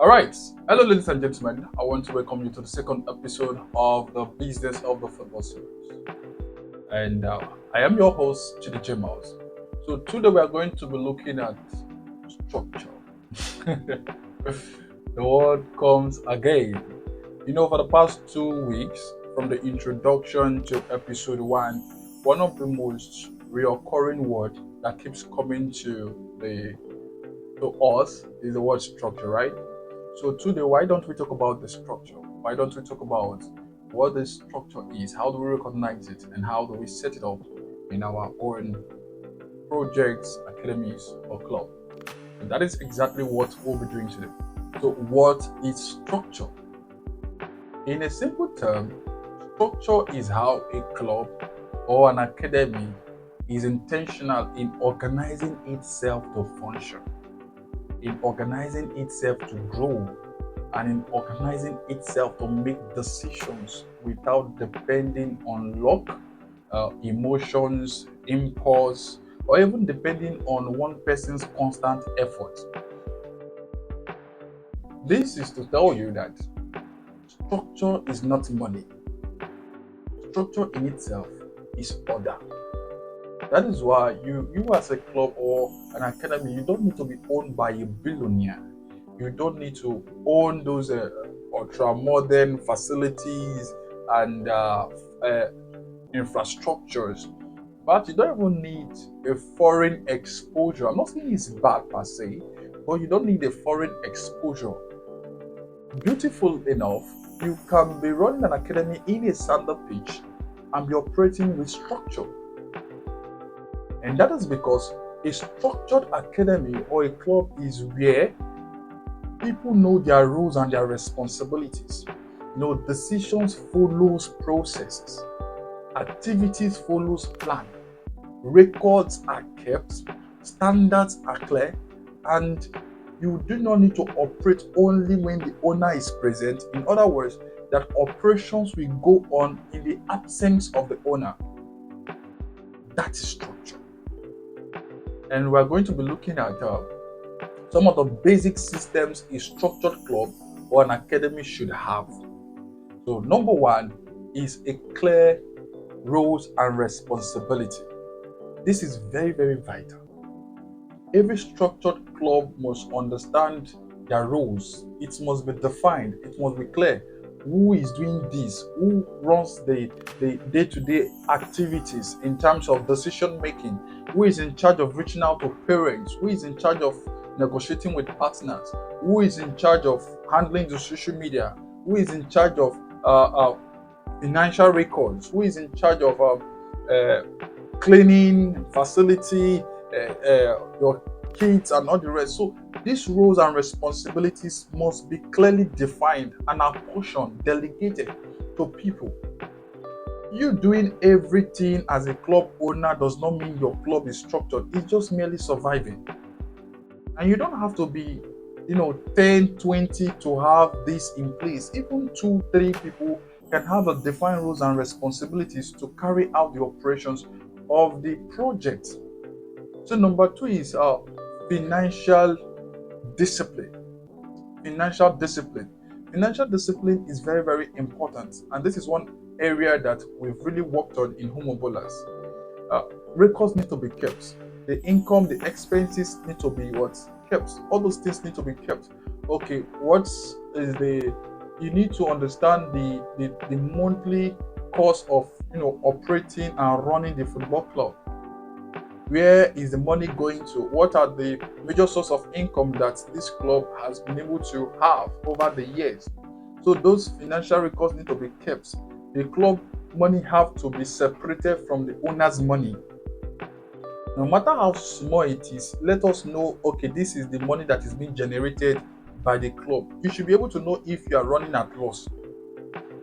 All right. Hello, ladies and gentlemen. I want to welcome you to the second episode of the Business of the Football series. And I am your host, Chidi J. Mouse. So today we are going to be looking at structure. The word comes again. For the past 2 weeks, from the introduction to episode one, one of the most reoccurring word that keeps coming to us is the word structure, right? So today, why don't we talk about the structure? Why don't we talk about what the structure is? How do we recognize it, and how do we set it up in our own projects, academies, or club? And that is exactly what we'll be doing today. So, what is structure? In a simple term, structure is how a club or an academy is intentional in organizing itself to function, in organizing itself to grow, and in organizing itself to make decisions without depending on luck, emotions, impulse, or even depending on one person's constant effort. This is to tell you that structure is not money. Structure in itself is order. That is why you as a club or an academy, you don't need to be owned by a billionaire. You don't need to own those ultra modern facilities and infrastructures. But you don't even need a foreign exposure. I'm not saying it's bad per se, but you don't need a foreign exposure. Beautiful enough, you can be running an academy in a standard pitch and be operating with structure. And that is because a structured academy or a club is where people know their roles and their responsibilities. Decisions follows processes, activities follows plan, records are kept, standards are clear, and you do not need to operate only when the owner is present. In other words, that operations will go on in the absence of the owner. That is structure. And we're going to be looking at some of the basic systems a structured club or an academy should have. So, number one is a clear roles and responsibility. This is very, very vital. Every structured club must understand their roles. It must be defined. It must be clear. Who is doing this? Who runs the day-to-day activities in terms of decision making? Who is in charge of reaching out to parents? Who is in charge of negotiating with partners? Who is in charge of handling the social media? Who is in charge of financial records? Who is in charge of cleaning facility, your kids, and all the rest? So these roles and responsibilities must be clearly defined and apportioned, delegated to people. You doing everything as a club owner does not mean your club is structured. It's just merely surviving. And you don't have to be 10, 20 to have this in place. Even 2, 3 people can have a defined roles and responsibilities to carry out the operations of the project. So number 2 is financial discipline. Financial discipline. Financial discipline is very, very important, and this is one area that we've really worked on in Homo Bolas. Records need to be kept. The income, the expenses need to be kept. All those things need to be kept. Okay, you need to understand the monthly cost of operating and running the football club. Where is the money going to? What are the major source of income that this club has been able to have over the years? So those financial records need to be kept. The club money have to be separated from the owner's money. No matter how small it is, let us know, okay, this is the money that is being generated by the club. You should be able to know if you are running at loss.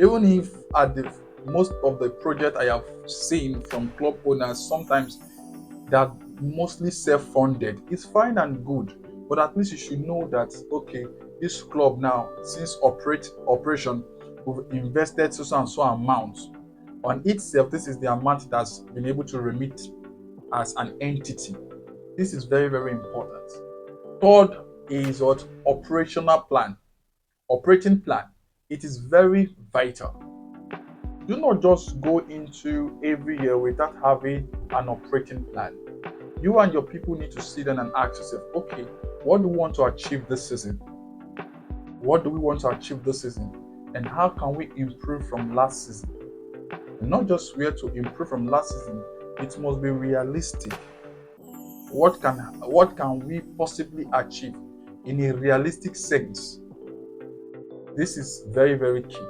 Even if at the most of the project I have seen from club owners, sometimes that mostly self-funded. It's fine and good, but at least you should know that, okay, this club now, since operation, we've invested so and so amount on itself. This is the amount that's been able to remit as an entity. This is very, very important. Third is what operational plan. operating plan. It is very vital. Do not just go into every year without having an operating plan. You and your people need to sit down and ask yourself, okay, what do we want to achieve this season? What do we want to achieve this season? And how can we improve from last season? And not just where to improve from last season, it must be realistic. What can we possibly achieve in a realistic sense? This is very, very key.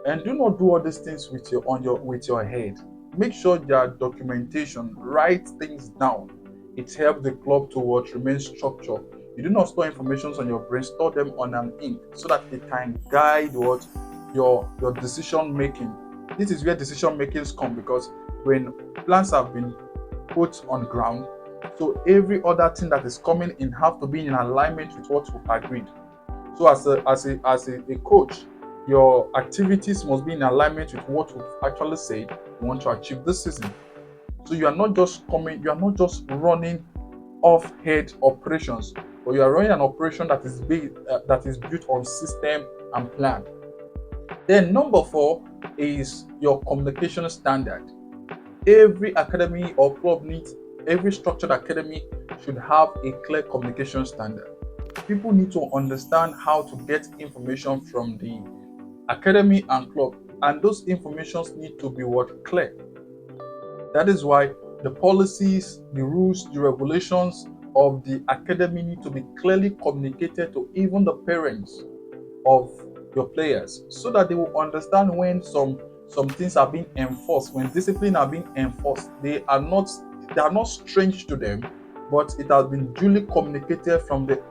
And do not do all these things with your head. Make sure there are documentation. Write things down. It helps the club to remain structured. You do not store information on your brain. Store them on an ink so that it can guide your decision making. This is where decision makings come, because when plans have been put on ground, so every other thing that is coming in have to be in alignment with what we've agreed. So as a coach, your activities must be in alignment with what we've actually said we want to achieve this season. So you are not just running off head operations, but you are running an operation that is built on system and plan. Then number 4 is your communication standard. Every academy or club every structured academy should have a clear communication standard. People need to understand how to get information from the academy and club, and those informations need to be clear. That is why the policies, the rules, the regulations of the academy need to be clearly communicated to even the parents of your players, so that they will understand when some things are being enforced, when discipline are being enforced. They are not strange to them, but it has been duly communicated from the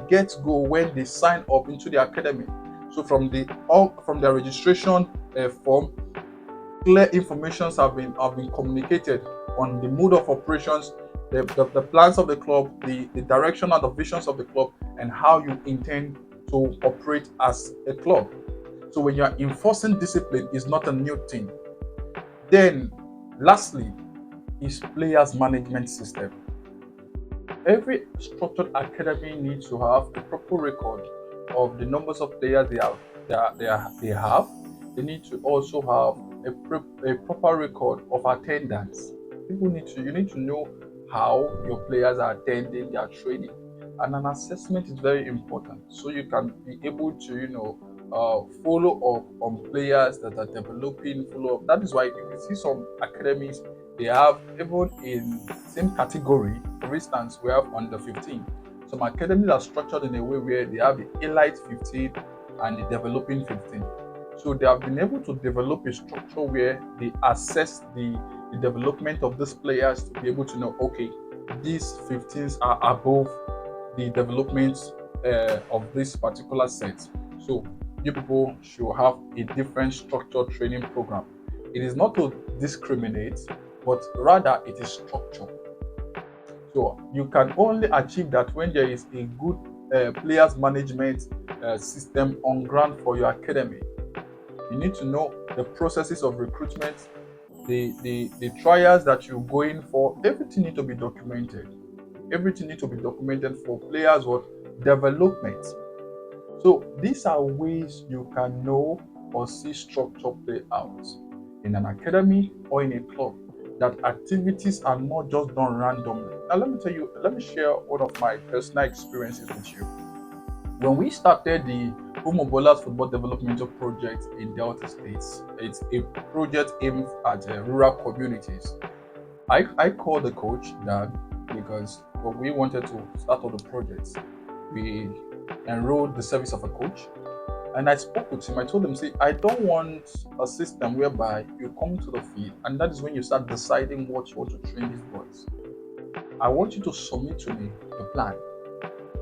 get-go when they sign up into the academy. So from their registration form, clear informations have been communicated on the mode of operations, the plans of the club, the direction and the visions of the club, and how you intend to operate as a club. So when you are enforcing discipline, is not a new thing. Then lastly is players management system. Every structured academy needs to have a proper record of the numbers of players they have. They need to also have a proper record of attendance. You need to know how your players are attending their training, and an assessment is very important, so you can be able to follow up on players that are developing. Follow up. That is why you can see some academies, they have, even in same category. For instance, we have under 15. Some academies are structured in a way where they have the elite 15 and the developing 15. So they have been able to develop a structure where they assess the development of these players to be able to know, okay, these 15s are above the development of this particular set. So you people should have a different structured training program. It is not to discriminate, but rather it is structured. So you can only achieve that when there is a good players management system on ground for your academy. You need to know the processes of recruitment, the trials that you're going for. Everything need to be documented. Everything need to be documented for players or development. So these are ways you can know or see structure play out in an academy or in a club, that activities are not just done randomly. Now let me share one of my personal experiences with you. When we started the Homobolas Football Developmental Project in Delta States, it's a project aimed at rural communities. I called the coach Dan, because when we wanted to start all the projects, we enrolled the service of a coach. And I spoke with him. I told him, see, I don't want a system whereby you come to the field and that is when you start deciding what you want to train these boys. I want you to submit to me the plan.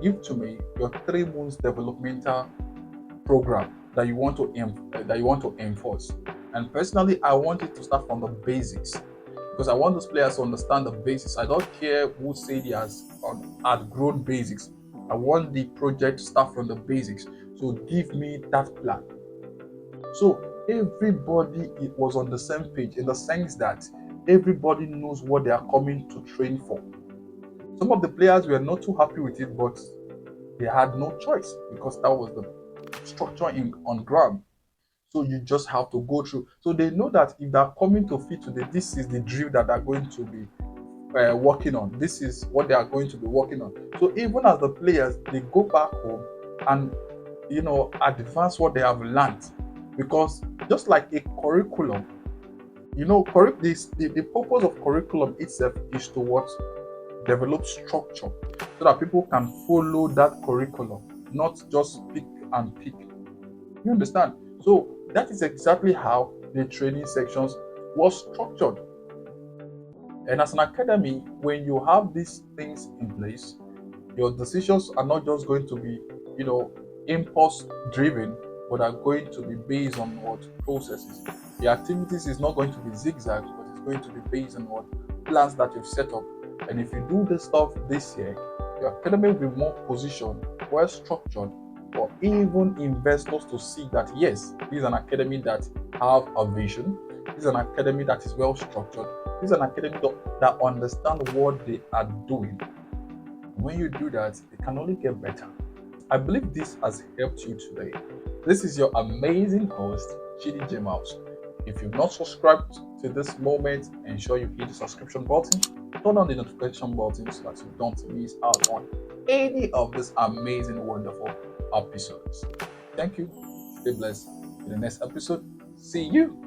Give to me your 3 months developmental program that you want to enforce. And personally, I want it to start from the basics, because I want those players to understand the basics. I don't care who say he has outgrown basics. I want the project to start from the basics. So give me that plan. So everybody was on the same page, in the sense that everybody knows what they are coming to train for. Some of the players were not too happy with it, but They had no choice because that was the structure on ground. So you just have to go through. So they know that if they're coming to fit today, this is the drill that they're going to be working on. This is what they are going to be working on. So even as the players, they go back home and advance what they have learned, because just like a curriculum, the purpose of curriculum itself is to what? Develop structure so that people can follow that curriculum, not just pick and pick. You understand? So that is exactly how the training sections was structured. And as an academy, when you have these things in place, your decisions are not just going to be, impulse driven, but are going to be based on what? Processes. The activities is not going to be zigzags, but it's going to be based on what? Plans that you've set up. And if you do this stuff this year, your academy will be more positioned, well structured, for even investors to see that yes, this is an academy that have a vision. This is an academy that is well structured. This is an academy that understand what they are doing. When you do that, it can only get better. I believe this has helped you today. This is your amazing host, Chidi J Mouse. If you've not subscribed to this moment, ensure you hit the subscription button, turn on the notification button so that you don't miss out on any of these amazing, wonderful episodes. Thank you. Stay blessed. In the next episode, see you.